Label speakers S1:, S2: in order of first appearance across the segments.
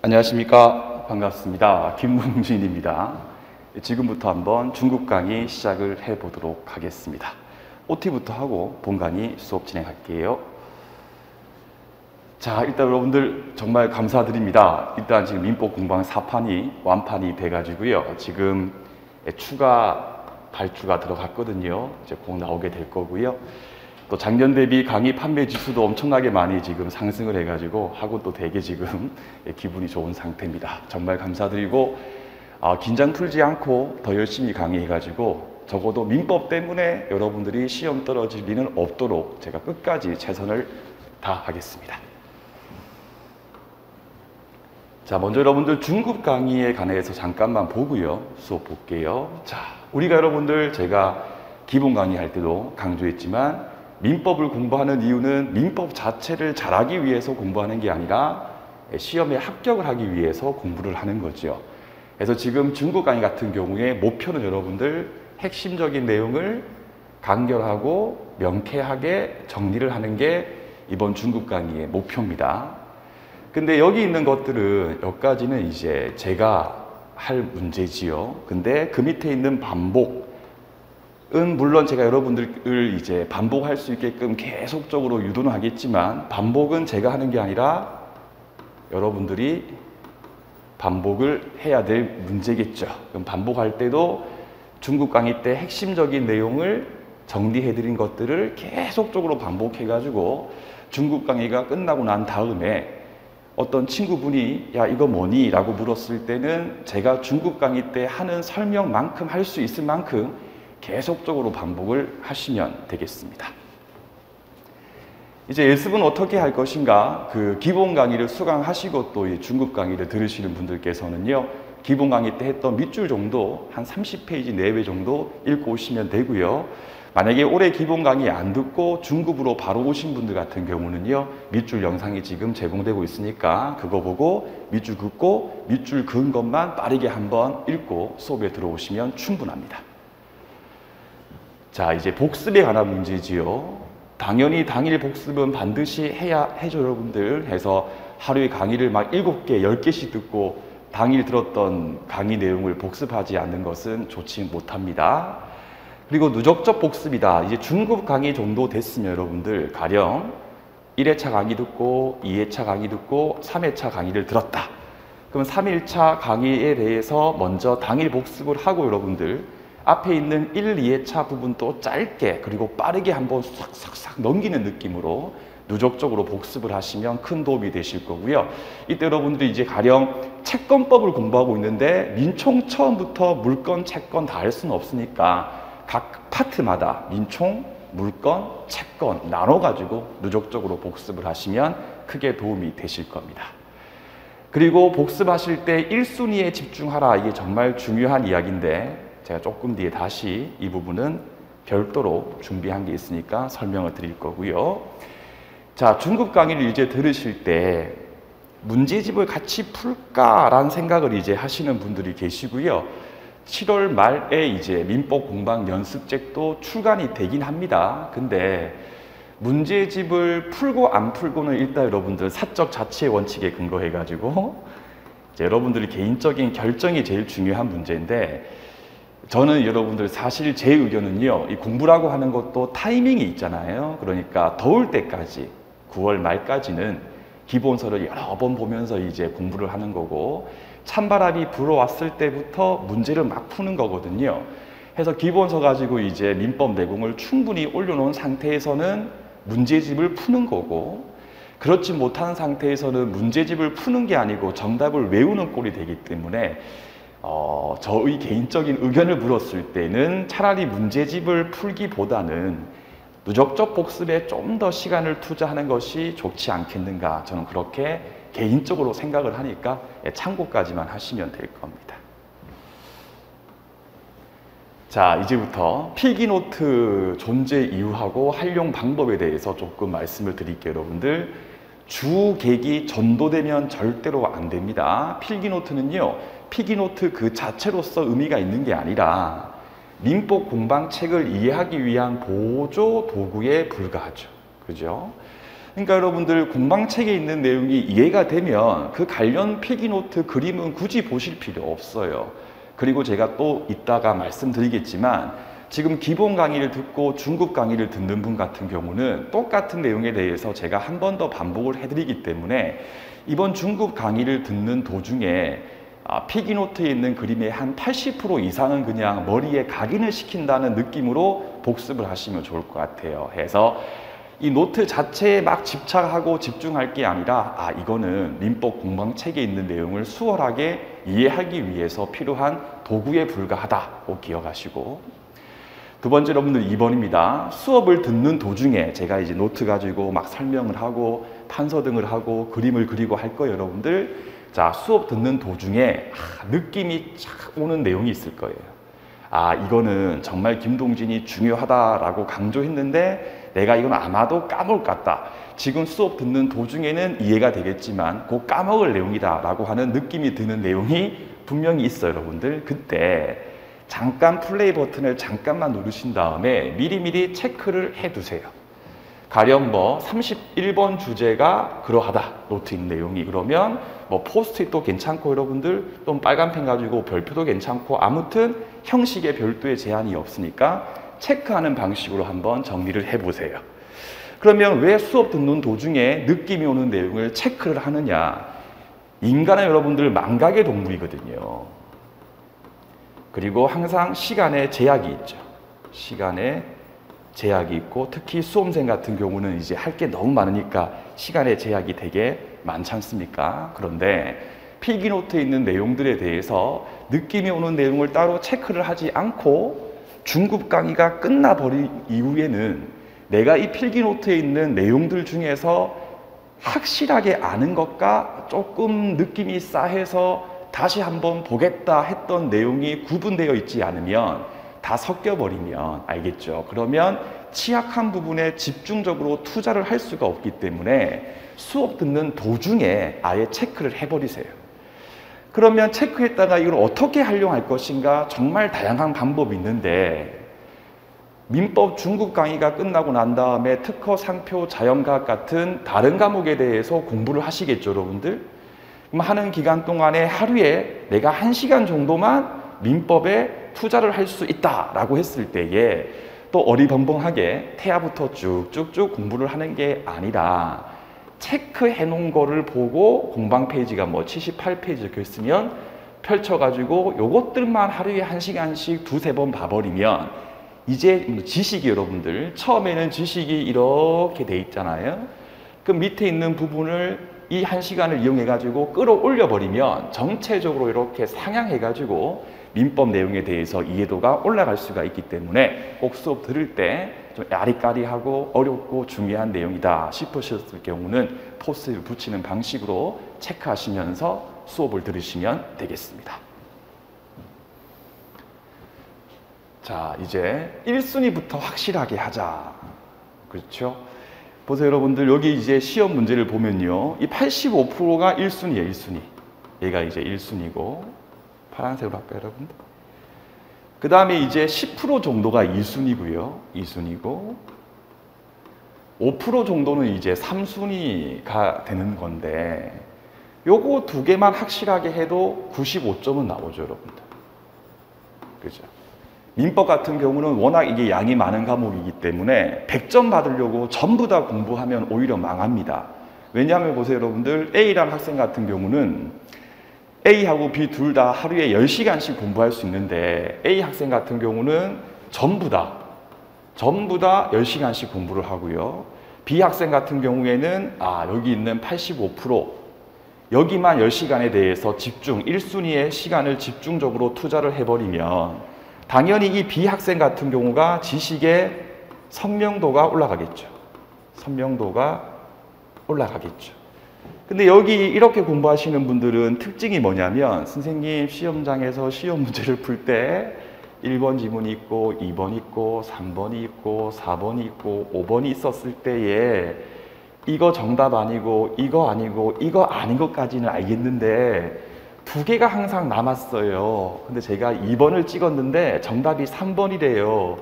S1: 안녕하십니까. 반갑습니다. 김문진입니다. 지금부터 한번 중국 강의 시작을 해보도록 하겠습니다. OT부터 하고 본 강의 수업 진행할게요. 자, 일단 여러분들 정말 감사드립니다. 일단 지금 민법 공방 4판이 완판이 돼가지고요. 지금 추가 발주가 들어갔거든요. 이제 곧 나오게 될 거고요. 또 작년 대비 강의 판매 지수도 엄청나게 많이 지금 상승을 해가지고 학원도 되게 지금 기분이 좋은 상태입니다. 정말 감사드리고 긴장 풀지 않고 더 열심히 강의해가지고 적어도 민법 때문에 여러분들이 시험 떨어질 일은 없도록 제가 끝까지 최선을 다하겠습니다. 자, 먼저 여러분들 중급 강의에 관해서 잠깐만 보고요. 수업 볼게요. 자, 우리가 여러분들 제가 기본 강의할 때도 강조했지만 민법을 공부하는 이유는 민법 자체를 잘하기 위해서 공부하는 게 아니라 시험에 합격을 하기 위해서 공부를 하는 거죠. 그래서 지금 중국 강의 같은 경우에 목표는 여러분들 핵심적인 내용을 간결하고 명쾌하게 정리를 하는 게 이번 중국 강의의 목표입니다. 근데 여기 있는 것들은 여기까지는 이제 제가 할 문제지요. 근데 그 밑에 있는 반복 물론 제가 여러분들을 이제 반복할 수 있게끔 계속적으로 유도는 하겠지만 반복은 제가 하는 게 아니라 여러분들이 반복을 해야 될 문제겠죠. 그럼 반복할 때도 중국 강의 때 핵심적인 내용을 정리해 드린 것들을 계속적으로 반복해 가지고 중국 강의가 끝나고 난 다음에 어떤 친구분이 야 이거 뭐니? 라고 물었을 때는 제가 중국 강의 때 하는 설명만큼 할 수 있을 만큼 계속적으로 반복을 하시면 되겠습니다. 이제 예습은 어떻게 할 것인가? 그 기본 강의를 수강하시고 또 이 중급 강의를 들으시는 분들께서는요. 기본 강의 때 했던 밑줄 정도 한 30페이지 내외 정도 읽고 오시면 되고요. 만약에 올해 기본 강의 안 듣고 중급으로 바로 오신 분들 같은 경우는요. 밑줄 영상이 지금 제공되고 있으니까 그거 보고 밑줄 긋고 밑줄 그은 것만 빠르게 한번 읽고 수업에 들어오시면 충분합니다. 자, 이제 복습에 관한 문제지요. 당연히 당일 복습은 반드시 해야 해줘 여러분들. 해서 하루에 강의를 막 7개, 10개씩 듣고 당일 들었던 강의 내용을 복습하지 않는 것은 좋지 못합니다. 그리고 누적적 복습이다. 이제 중급 강의 정도 됐으면 여러분들 가령 1회차 강의 듣고 2회차 강의 듣고 3회차 강의를 들었다. 그럼 3일차 강의에 대해서 먼저 당일 복습을 하고 여러분들 앞에 있는 1, 2회차 부분도 짧게 그리고 빠르게 한번 싹싹싹 넘기는 느낌으로 누적적으로 복습을 하시면 큰 도움이 되실 거고요. 이때 여러분들이 이제 가령 채권법을 공부하고 있는데 민총 처음부터 물건, 채권 다 할 수는 없으니까 각 파트마다 민총, 물건, 채권 나눠가지고 누적적으로 복습을 하시면 크게 도움이 되실 겁니다. 그리고 복습하실 때 1순위에 집중하라. 이게 정말 중요한 이야기인데 제가 조금 뒤에 다시 이 부분은 별도로 준비한 게 있으니까 설명을 드릴 거고요. 자, 중급 강의를 이제 들으실 때 문제집을 같이 풀까라는 생각을 이제 하시는 분들이 계시고요. 7월 말에 이제 민법 공방 연습책도 출간이 되긴 합니다. 근데 문제집을 풀고 안 풀고는 일단 여러분들 사적 자치의 원칙에 근거해 가지고 여러분들의 개인적인 결정이 제일 중요한 문제인데 저는 여러분들 사실 제 의견은요. 이 공부라고 하는 것도 타이밍이 있잖아요. 그러니까 더울 때까지 9월 말까지는 기본서를 여러 번 보면서 이제 공부를 하는 거고 찬바람이 불어왔을 때부터 문제를 막 푸는 거거든요. 해서 기본서 가지고 이제 민법 내공을 충분히 올려놓은 상태에서는 문제집을 푸는 거고 그렇지 못한 상태에서는 문제집을 푸는 게 아니고 정답을 외우는 꼴이 되기 때문에 저의 개인적인 의견을 물었을 때는 차라리 문제집을 풀기보다는 누적적 복습에 좀 더 시간을 투자하는 것이 좋지 않겠는가 저는 그렇게 개인적으로 생각을 하니까 참고까지만 하시면 될 겁니다. 자, 이제부터 필기노트 존재 이유하고 활용 방법에 대해서 조금 말씀을 드릴게요. 여러분들 주객이 전도되면 절대로 안 됩니다. 필기노트는요. 필기노트 그 자체로서 의미가 있는 게 아니라 민법 공방책을 이해하기 위한 보조 도구에 불과하죠. 그죠? 그러니까 여러분들 공방책에 있는 내용이 이해가 되면 그 관련 필기노트 그림은 굳이 보실 필요 없어요. 그리고 제가 또 이따가 말씀드리겠지만 지금 기본 강의를 듣고 중급 강의를 듣는 분 같은 경우는 똑같은 내용에 대해서 제가 한 번 더 반복을 해드리기 때문에 이번 중급 강의를 듣는 도중에 필기노트에 있는 그림의 한 80% 이상은 그냥 머리에 각인을 시킨다는 느낌으로 복습을 하시면 좋을 것 같아요. 해서 이 노트 자체에 막 집착하고 집중할 게 아니라 이거는 민법 공방책에 있는 내용을 수월하게 이해하기 위해서 필요한 도구에 불과하다고 기억하시고, 두 번째 여러분들 2번입니다. 수업을 듣는 도중에 제가 이제 노트 가지고 막 설명을 하고 판서 등을 하고 그림을 그리고 할 거예요, 여러분들. 자, 수업 듣는 도중에 느낌이 착 오는 내용이 있을 거예요. 이거는 정말 김동진이 중요하다라고 강조했는데 내가 이건 아마도 까먹을 것 같다. 지금 수업 듣는 도중에는 이해가 되겠지만 곧 까먹을 내용이다 라고 하는 느낌이 드는 내용이 분명히 있어요, 여러분들. 그때 잠깐 플레이 버튼을 잠깐만 누르신 다음에 미리미리 체크를 해두세요. 가령 31번 주제가 그러하다, 노트인 내용이. 그러면 포스트잇도 괜찮고 여러분들, 또는 빨간 펜 가지고 별표도 괜찮고, 아무튼 형식에 별도의 제한이 없으니까 체크하는 방식으로 한번 정리를 해보세요. 그러면 왜 수업 듣는 도중에 느낌이 오는 내용을 체크를 하느냐? 인간은 여러분들 망각의 동물이거든요. 그리고 항상 시간에 제약이 있죠. 시간에 제약이 있고, 특히 수험생 같은 경우는 이제 할 게 너무 많으니까 시간에 제약이 되게 많지 않습니까? 그런데 필기노트에 있는 내용들에 대해서 느낌이 오는 내용을 따로 체크를 하지 않고 중급 강의가 끝나버린 이후에는 내가 이 필기노트에 있는 내용들 중에서 확실하게 아는 것과 조금 느낌이 싸해서 다시 한번 보겠다 했던 내용이 구분되어 있지 않으면, 다 섞여버리면, 알겠죠? 그러면 취약한 부분에 집중적으로 투자를 할 수가 없기 때문에 수업 듣는 도중에 아예 체크를 해버리세요. 그러면 체크했다가 이걸 어떻게 활용할 것인가? 정말 다양한 방법이 있는데, 민법 중급 강의가 끝나고 난 다음에 특허, 상표, 자연과학 같은 다른 과목에 대해서 공부를 하시겠죠, 여러분들? 그럼 하는 기간 동안에 하루에 내가 1시간 정도만 민법에 투자를 할 수 있다라고 했을 때에 또 어리벙벙하게 태아부터 쭉쭉쭉 공부를 하는 게 아니라 체크해 놓은 거를 보고 공방 페이지가 78페이지 적혀 있으면 펼쳐가지고 요것들만 하루에 1시간씩 두세 번 봐버리면 이제 지식이, 여러분들 처음에는 지식이 이렇게 돼 있잖아요. 그 밑에 있는 부분을 이 1시간을 이용해가지고 끌어올려 버리면 전체적으로 이렇게 상향해가지고 민법 내용에 대해서 이해도가 올라갈 수가 있기 때문에 꼭 수업 들을 때 좀 야리까리하고 어렵고 중요한 내용이다 싶으셨을 경우는 포스트잇을 붙이는 방식으로 체크하시면서 수업을 들으시면 되겠습니다. 자, 이제 1순위부터 확실하게 하자. 그렇죠? 보세요, 여러분들. 여기 이제 시험 문제를 보면요. 이 85%가 1순위예요, 1순위. 얘가 이제 1순위고, 파란색으로 할까요, 여러분들? 그 다음에 이제 10% 정도가 2순위고요. 2순위고, 5% 정도는 이제 3순위가 되는 건데, 요거 두 개만 확실하게 해도 95점은 나오죠, 여러분들. 그죠? 민법 같은 경우는 워낙 이게 양이 많은 과목이기 때문에 100점 받으려고 전부 다 공부하면 오히려 망합니다. 왜냐하면 보세요, 여러분들. A라는 학생 같은 경우는 A하고 B 둘 다 하루에 10시간씩 공부할 수 있는데, A 학생 같은 경우는 전부 다 10시간씩 공부를 하고요. B 학생 같은 경우에는 여기 있는 85% 여기만 10시간에 대해서 집중, 1순위의 시간을 집중적으로 투자를 해버리면 당연히 이 B 학생 같은 경우가 지식의 선명도가 올라가겠죠. 선명도가 올라가겠죠. 근데 여기 이렇게 공부하시는 분들은 특징이 뭐냐면, 선생님 시험장에서 시험 문제를 풀 때 1번 지문이 있고 2번 있고 3번이 있고 4번이 있고 5번이 있었을 때에 이거 정답 아니고 이거 아니고 이거 아닌 것까지는 알겠는데 두 개가 항상 남았어요. 근데 제가 2번을 찍었는데 정답이 3번이래요.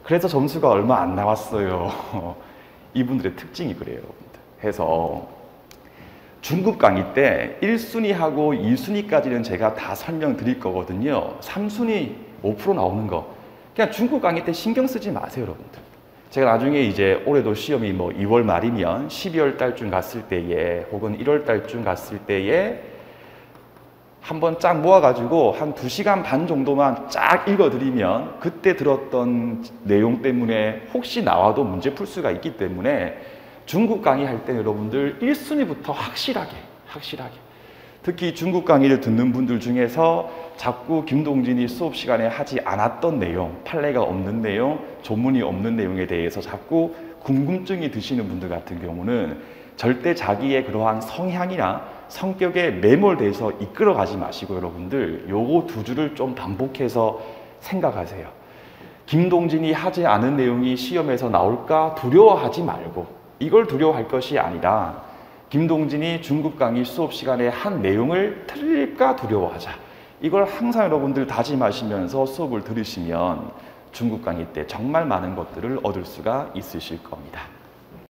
S1: 그래서 점수가 얼마 안 나왔어요. 이분들의 특징이 그래요, 여러분들. 해서 중급 강의 때 1순위하고 2순위까지는 제가 다 설명드릴 거거든요. 3순위 5% 나오는 거 그냥 중급 강의 때 신경 쓰지 마세요, 여러분들. 제가 나중에 이제 올해도 시험이 뭐 2월 말이면 12월 달쯤 갔을 때에 혹은 1월 달쯤 갔을 때에 한번 쫙 모아가지고 한 2시간 반 정도만 쫙 읽어드리면 그때 들었던 내용 때문에 혹시 나와도 문제 풀 수가 있기 때문에 중급 강의할 때 여러분들 1순위부터 확실하게 특히 중급 강의를 듣는 분들 중에서 자꾸 김동진이 수업 시간에 하지 않았던 내용, 판례가 없는 내용, 조문이 없는 내용에 대해서 자꾸 궁금증이 드시는 분들 같은 경우는 절대 자기의 그러한 성향이나 성격에 매몰돼서 이끌어가지 마시고 여러분들 요거 두 줄을 좀 반복해서 생각하세요. 김동진이 하지 않은 내용이 시험에서 나올까 두려워하지 말고 이걸 두려워할 것이 아니라 김동진이 중급 강의 수업 시간에 한 내용을 틀릴까 두려워하자. 이걸 항상 여러분들 다짐하시면서 수업을 들으시면 중급 강의 때 정말 많은 것들을 얻을 수가 있으실 겁니다.